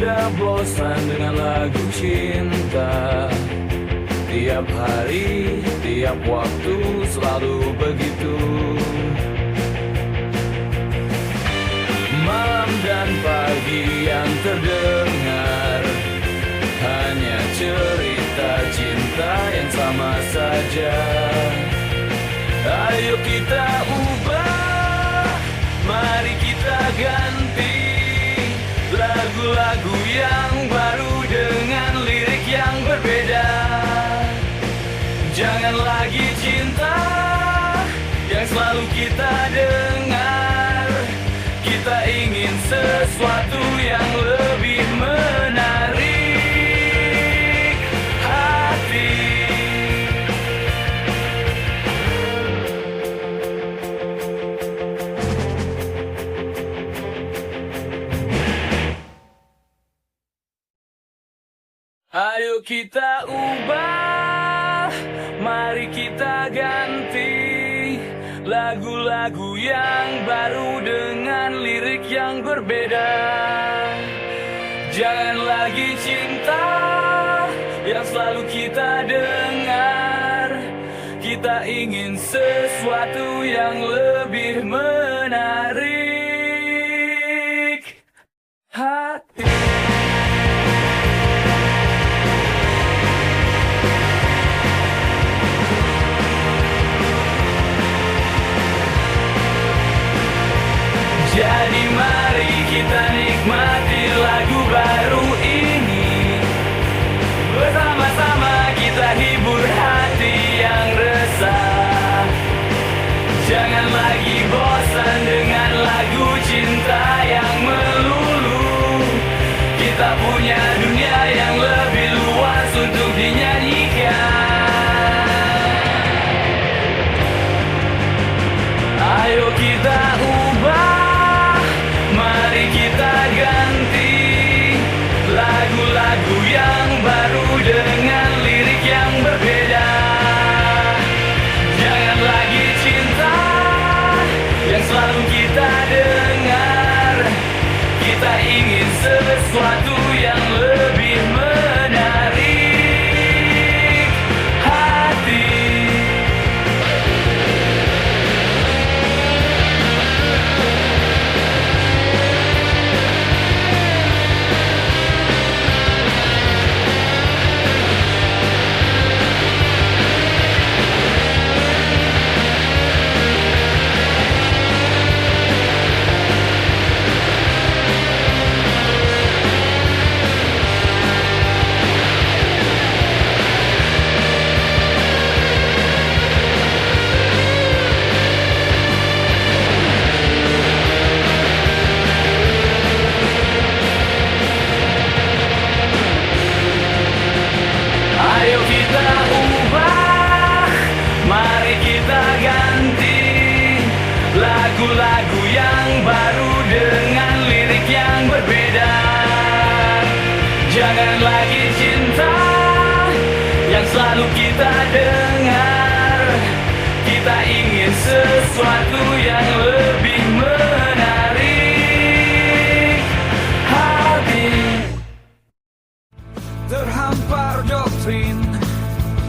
Sudah bosan dengan lagu cinta. Tiap hari, tiap waktu selalu begitu. Malam dan pagi yang terdengar hanya cerita cinta yang sama saja. Ayo kita ubah, mari kita ganti lagu-lagu yang baru dengan lirik yang berbeda. Jangan lagi cinta yang selalu kita dengar. Kita ingin sesuatu yang lebih menarik hati. Ayo kita ubah, mari kita ganti lagu-lagu yang baru dengan lirik yang berbeda. Jangan lagi cinta yang selalu kita dengar. Kita ingin sesuatu yang lebih menarik hati. Jadi mari kita nikmati lagu baru ini. Bersama-sama kita hibur hati yang resah. Jangan lagi bosan dengan lagu cinta yang melulu. Kita punya dunia yang lebih luas untuk dinyanyikan. Ayo kita ubah, mari kita ganti lagu-lagu yang baru dengan lirik yang berbeda. Jangan lagi cinta yang selalu kita dengar. Kita ingin sesuatu yang lebih menarik hati. Ayo kita ubah, mari kita ganti lagu-lagu yang baru dengan lirik yang berbeda. Jangan lagi cinta yang selalu kita dengar. Kita ingin sesuatu yang lebih menarik hati. Terhampar doktrin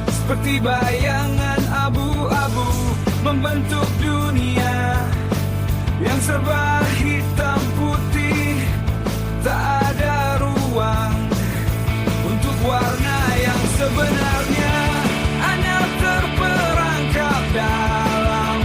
seperti bayangan abu-abu membentuk dunia yang serba hitam putih. Tak ada ruang untuk warna yang sebenarnya, hanya terperangkap dalam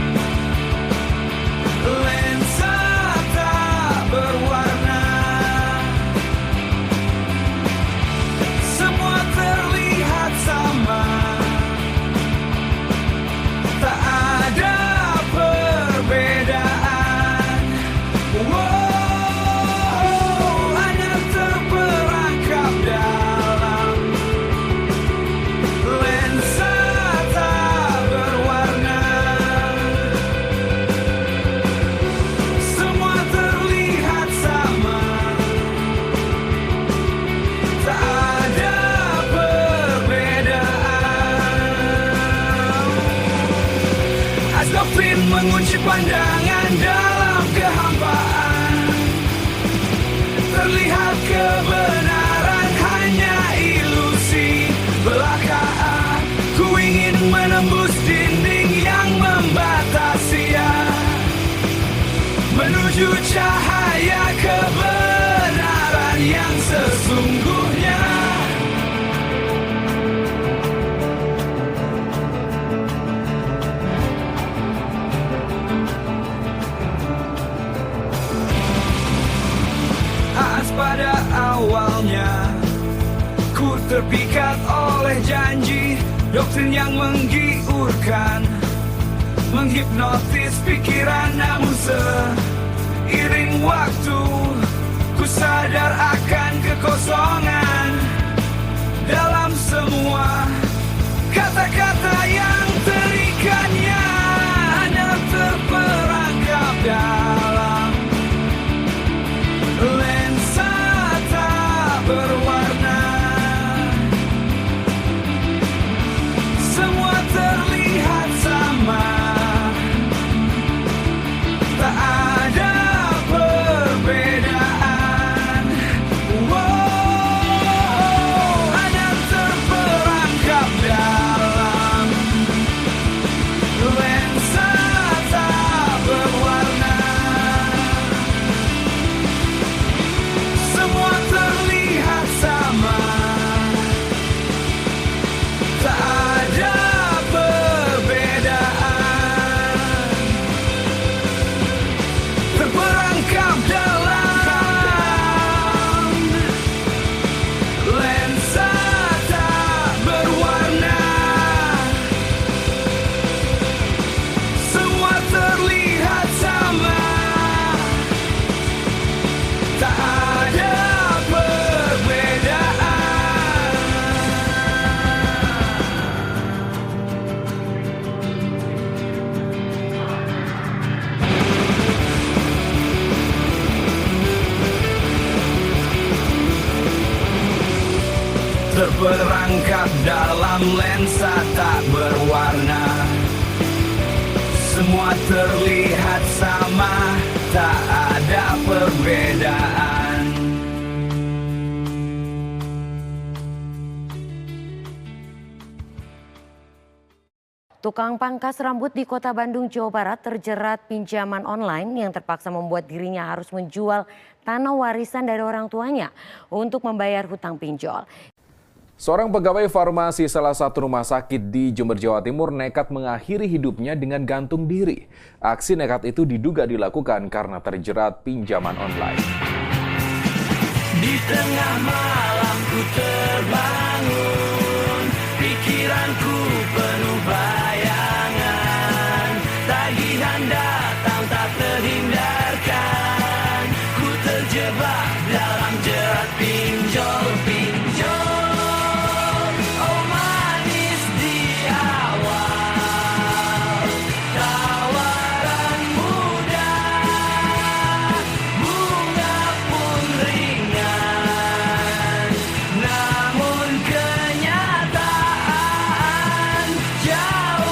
menuju cahaya kebenaran yang sesungguhnya. Pada awalnya ku terpikat oleh janji, doktrin yang menggiurkan, menghipnotis pikiran. Namun seiring waktu ku sadar akan kekosongan dalam semua kata-kata yang terikannya, hanya terperangkap dalam lensa tak berwarna. Semua terlihat sama, tak ada perbedaan. Hanya terperangkap dalam lensa tak berwarna. Semua terlihat sama, tak ada perbedaan. Terperangkap dalam lensa tak berwarna. Semua terlihat sama, tak ada perbedaan. Terperangkap dalam lensa tak berwarna. Semua terlihat sama, tak ada perbedaan. Tukang pangkas rambut di Kota Bandung, Jawa Barat terjerat pinjaman online yang terpaksa membuat dirinya harus menjual tanah warisan dari orang tuanya untuk membayar hutang pinjol. Seorang pegawai farmasi salah satu rumah sakit di Jember, Jawa Timur nekat mengakhiri hidupnya dengan gantung diri. Aksi nekat itu diduga dilakukan karena terjerat pinjaman online. Di tengah malam ku terbangun, pikiranku penuh bayangan. Tagihan datang tak terhindarkan, ku terjebak dalam jerat pinjol-pinjol. Oh manis di awal, tawaran mudah, bunga pun ringan. Namun kenyataan jauh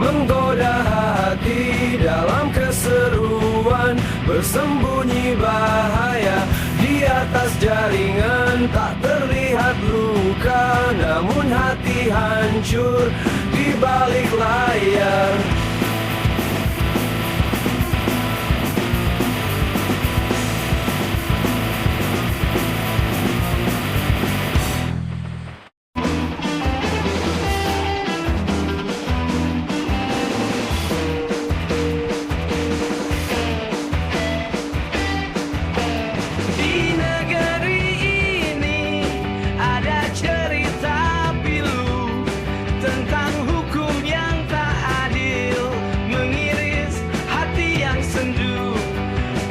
menggoda hati dalam keseruan, bersembunyi bahaya di atas jaringan. Tak terlihat luka, namun hati hancur di balik layar. Di negeri ini ada cerita pilu tentang hukum yang tak adil, mengiris hati yang sendu.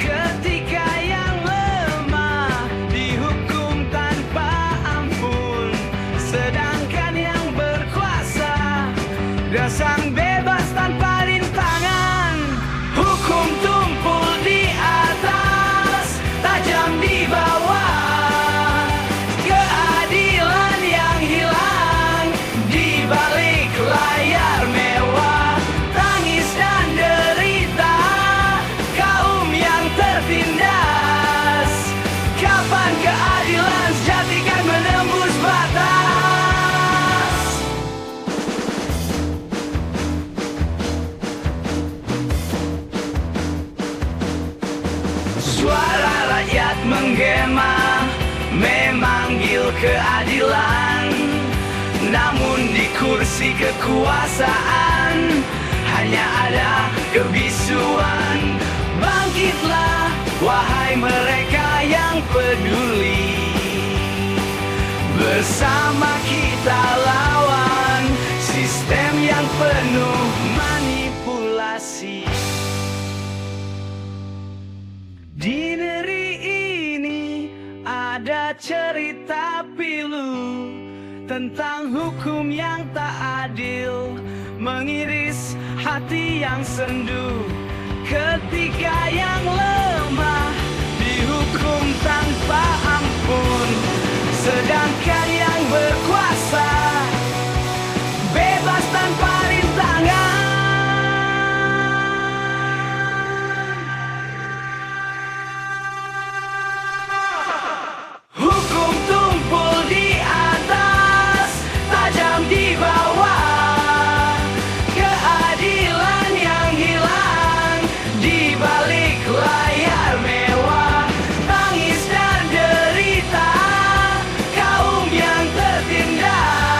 Ketika yang lemah dihukum tanpa ampun, sedangkan yang berkuasa dasang bebas tanpa rintangan. Hukum tumpul di atas, tajam di bawah. Keadilan yang hilang di balik layar mewah. Tangis dan derita kaum yang tertindas. Kapan keadilan sejati kan menembus batas? Suara rakyat menggema, memanggil keadilan. Namun di kursi kekuasaan hanya ada kebisuan. Bangkitlah wahai mereka yang peduli, bersama kita lawan sistem yang penuh manipulasi. Di negeri ini ada cerita pilu tentang hukum yang tak adil, mengiris hati yang sendu. Ketika yang lemah dihukum tanpa ampun, sedangkan yang berkuasa bebas tanpa rintangan. Hukum tumpul di atas, tajam di bawah. Keadilan yang hilang di balik layar mewah. Tangis dan derita kaum yang tertindas.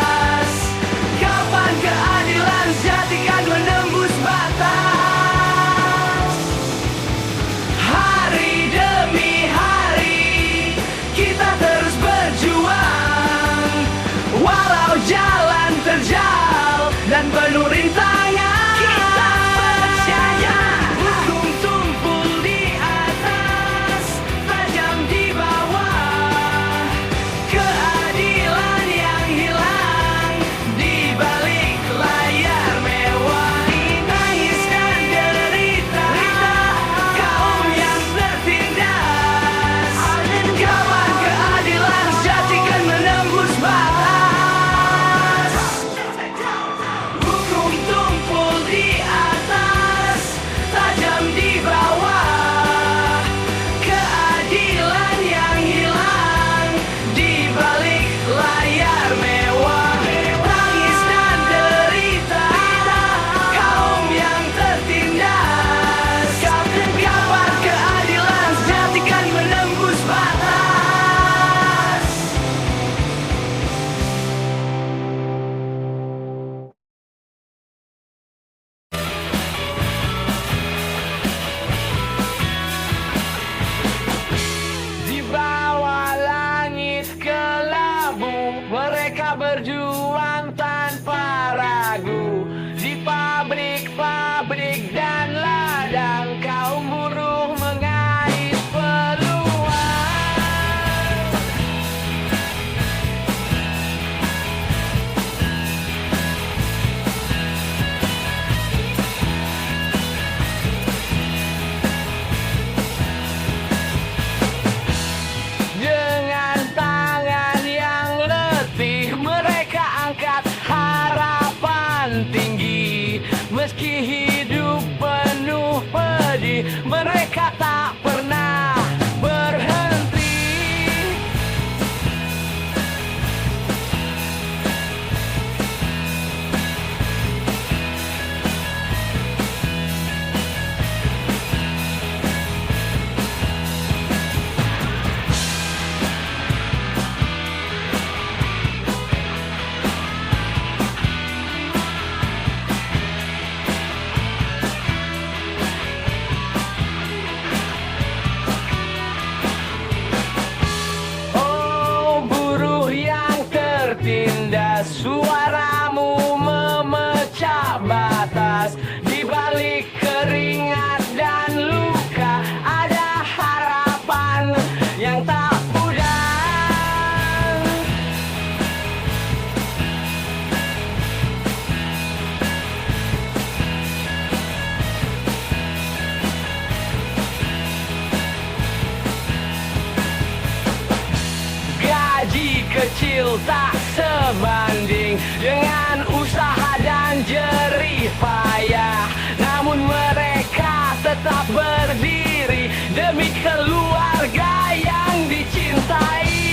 hasil tak sebanding dengan usaha dan jerih payah. Namun mereka tetap berdiri demi keluarga yang dicintai.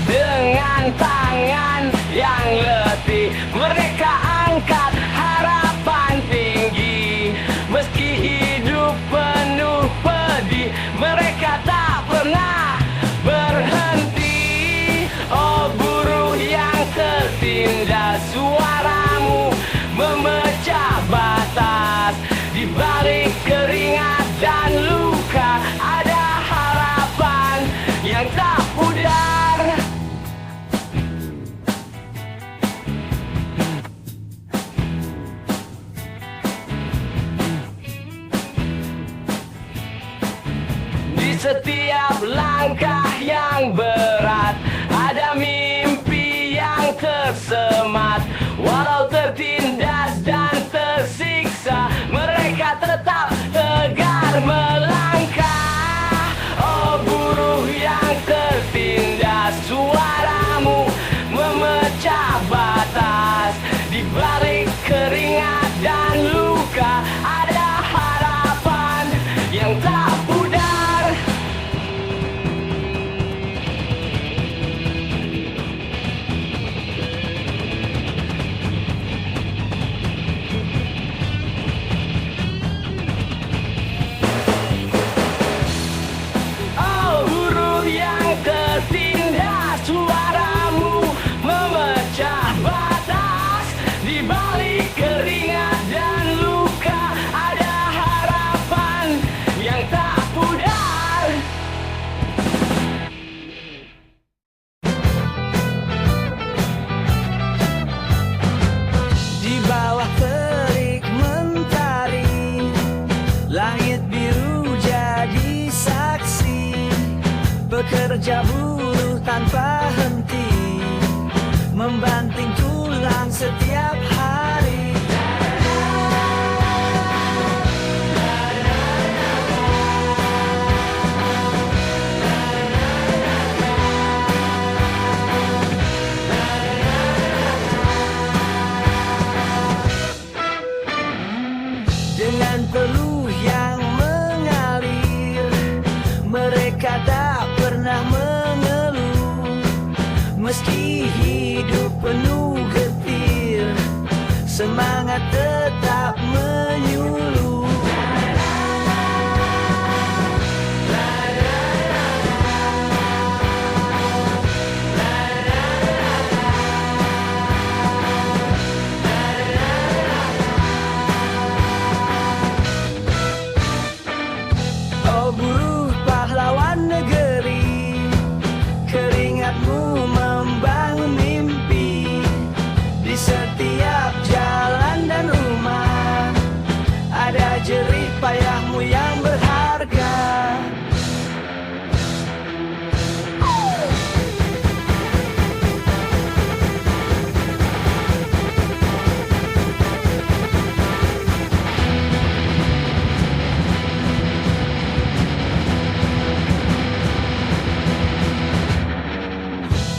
Dengan tangan yang letih mereka angkat harapan tinggi. Meski hidup penuh pedih, mereka tak pernah berhenti. Oh buruh yang tertindas, suaramu memecah batas. Di balik keringat dan luka ada harapan yang tak pudar. Setiap langkah yang berat ada mimpi yang tersemat. Walau tertindas dan tersiksa, mereka tetap tegar melangkah. Oh buruh yang tertindas, suaramu memecah batas. Di balik keringat dan luka ada harapan yang tak pudar. Tertindas, suaramu memecah batas. Di balik keringat dan luka ada harapan yang tak pudar. Di bawah terik mentari, langit biru jadi saksi. Bekerja buruh tanpa henti, membanting tulang setiap hari. Dengan peluh yang mengalir, mereka tak pernah mengeluh. Meski hidup penuh getir, semangat tetap menyuluh. Oh buruh pahlawan negeri, keringatmu membangun mimpi. Di setiap jalan dan rumah ada jerih payahmu yang berharga.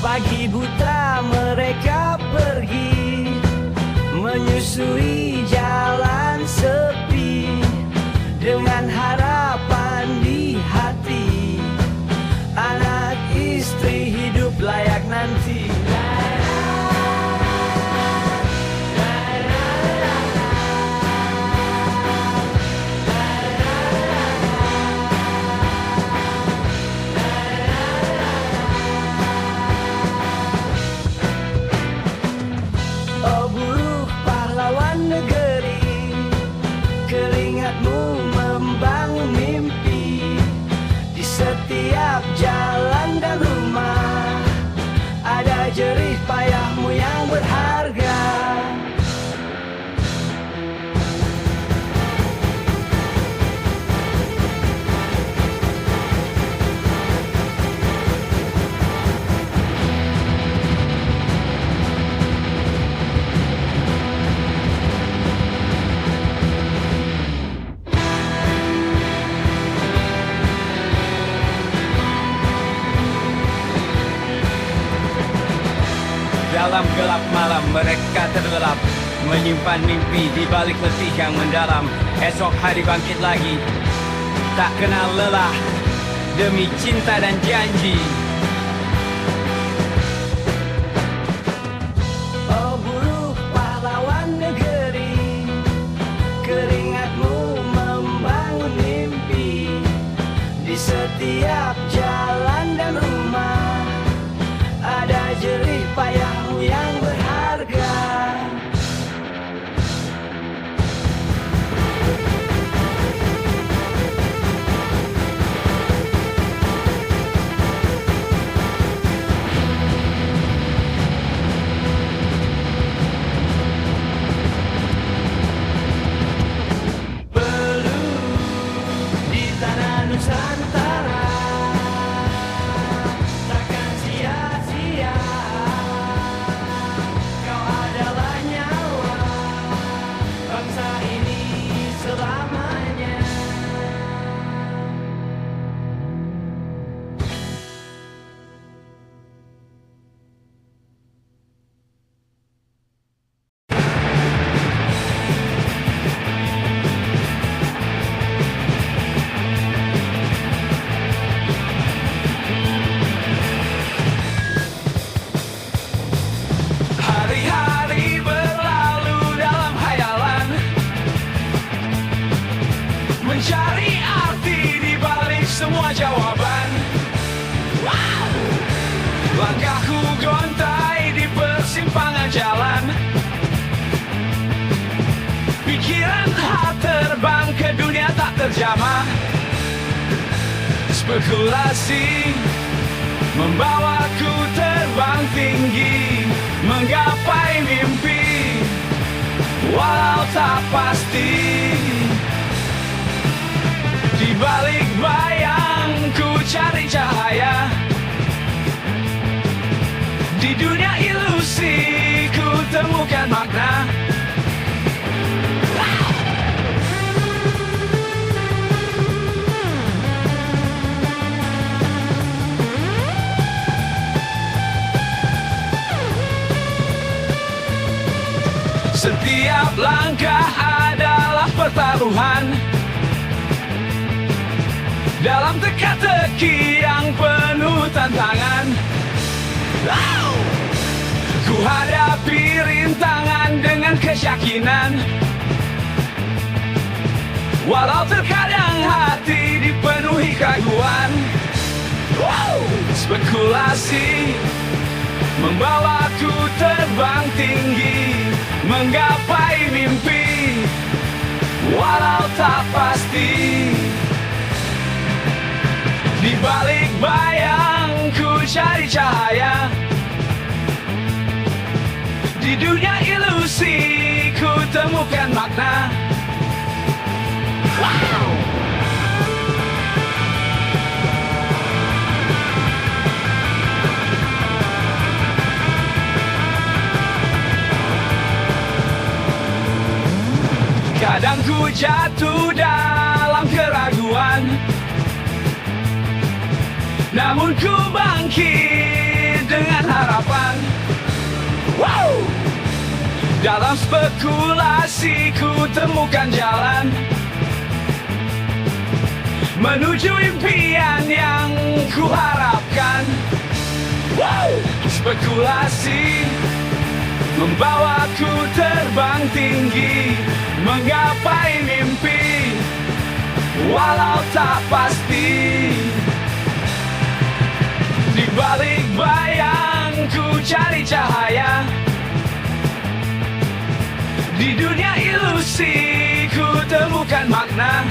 Pagi buta mereka pergi, menyusuri jalan sepi. Dengan harapan di hati, anak istri hidup layak nanti. Oh buruh pahlawan negeri, mereka terlelap, menyimpan mimpi di balik letih yang mendalam. Esok hari bangkit lagi, tak kenal lelah, demi cinta dan janji. Oh buruh pahlawan negeri, keringatmu membangun mimpi. Di setiap jalan dan rumah ada jerih payahmu yang berharga. Nusantara takkan sia-sia, kau adalah nyawa bangsa ini selamanya. Hari-hari berlalu dalam hayalan, mencari arti di balik semua jawaban. Langkahku gontai di persimpangan jalan, pikiran tak terbang ke dunia tak terjamah. Spekulasi membawaku terbang tinggi, menggapai mimpi walau tak pasti. Di balik bayangku cari cahaya, di dunia ilusi ku temukan makna. Setiap langkah adalah pertaruhan, dalam teka-teki yang penuh tantangan. Ku hadapi rintangan dengan keyakinan, walau terkadang hati dipenuhi keraguan. Spekulasi membawaku terbang tinggi, menggapai mimpi walau tak pasti. Di balik bayangku cari cahaya, di dunia ilusi ku temukan makna. Kadang ku jatuh dalam keraguan, namun ku bangkit dengan harapan. Dalam spekulasi ku temukan jalan menuju impian yang ku harapkan. Spekulasi membawaku terbang tinggi, menggapai mimpi walau tak pasti. Di balik bayangku cari cahaya, di dunia ilusi ku temukan makna.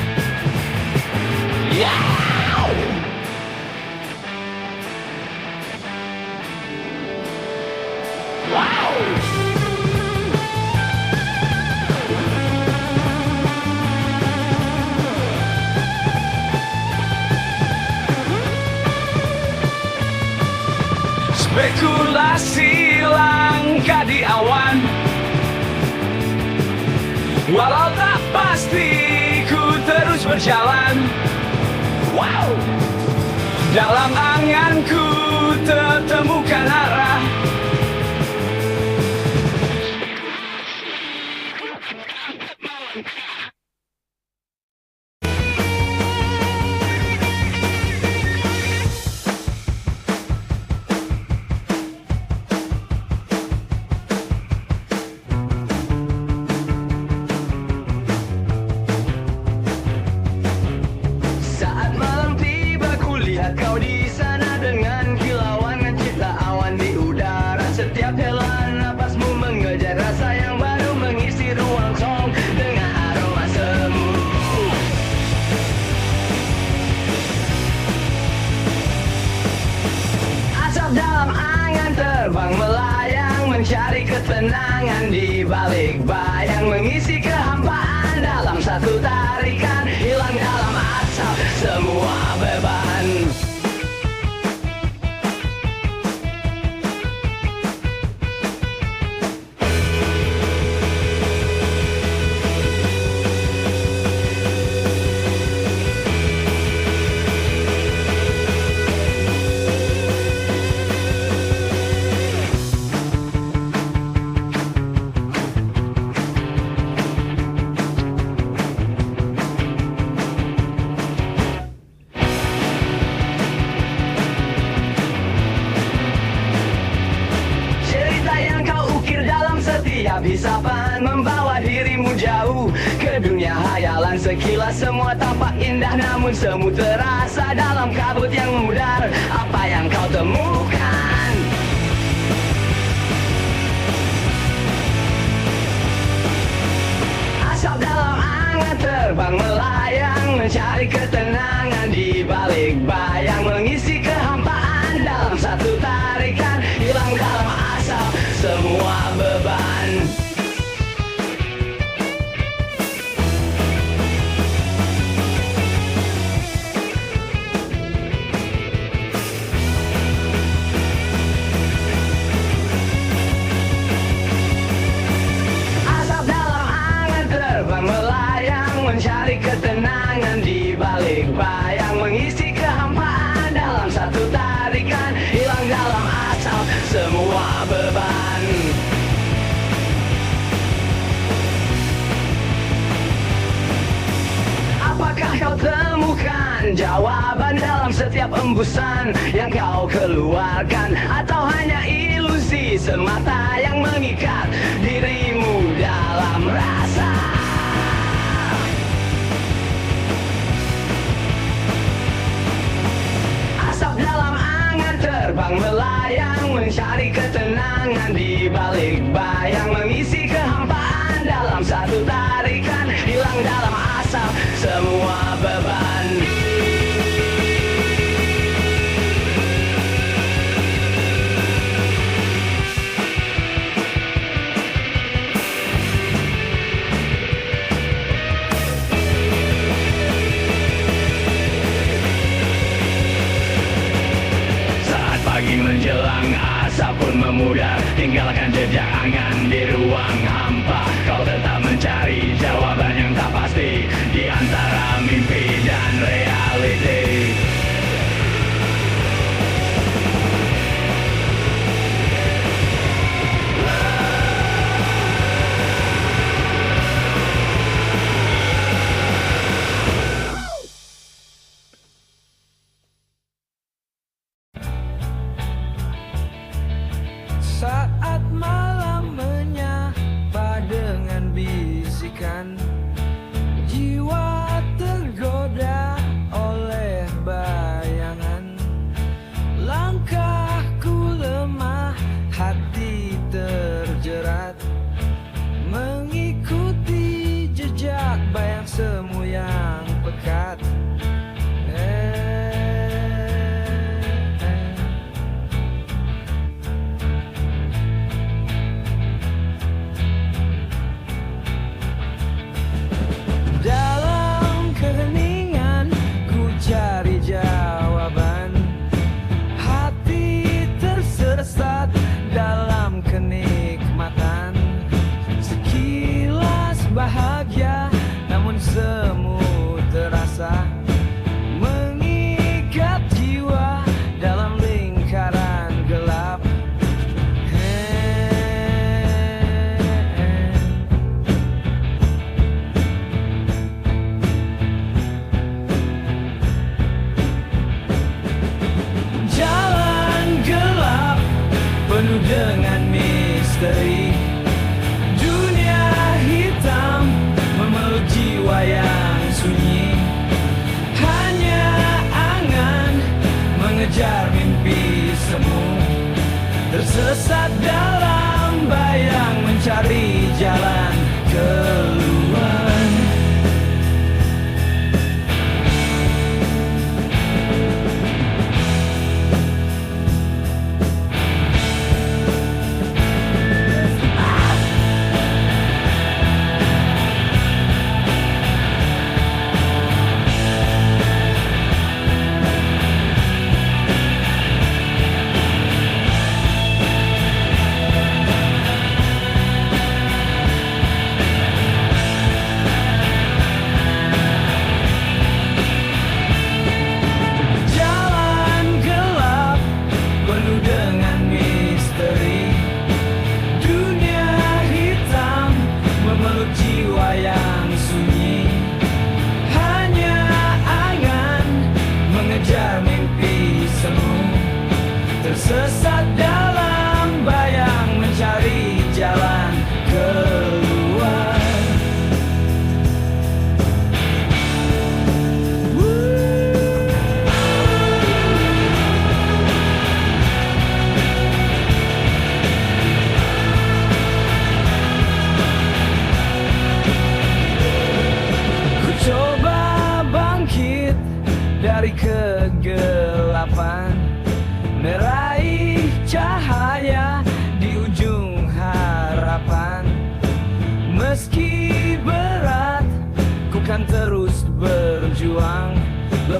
Spekulasi langkah di awan, walau tak pasti ku terus berjalan. Dalam anganku temukan arah, ketenangan di balik bayang mengisi kehampaan dalam satu tarikan, hilang dalam asap semua beban. Isapan membawa dirimu jauh ke dunia hayalan. Sekilas semua tampak indah, namun semu terasa dalam kabut yang memudar. Apa yang kau temukan? Asap dalam angan terbang melayang, mencari ketenangan di balik bayang, mengisi kehampaan dalam satu tarikan, hilang dalam asap semua beban. Asap dalam angan terbang melayang, mencari ketenangan di balik bayang, mengisi kehampaan dalam satu tarikan, hilang dalam asap semua beban. Apakah kau temukan jawaban dalam setiap embusan yang kau keluarkan, atau hanya ilusi semata yang mengikat dirimu dalam rasa? Asap dalam angan terbang melayang, mencari ketenangan di balik bayang, mengisi kehampaan dalam satu tarikan, hilang dalam asap semua beban. Saat pagi menjelang, asap pun memudar, tinggalkan jejak angan di ruang hampa. Kau tetap mencari jawaban yang tak pasti di antara mimpi dan realiti. Saat malam menyapa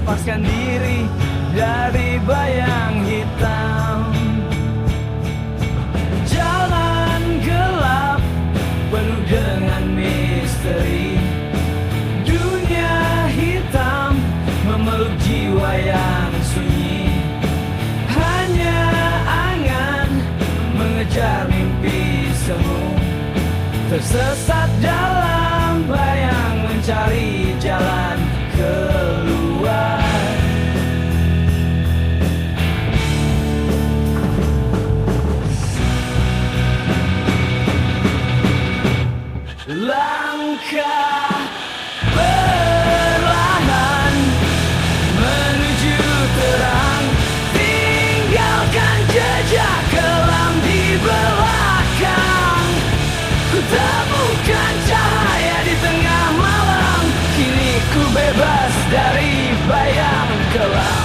lepaskan diri dari bayang hitam. Jalan gelap penuh dengan misteri, dunia hitam memeluk jiwa yang sunyi. Hanya angan mengejar mimpi semu, tersesat dalam bayang mencari jalan keluar. Langkah perlahan menuju terang, tinggalkan jejak kelam di belakang. Ku temukan cahaya di tengah malam, kini ku bebas dari bayang kelam.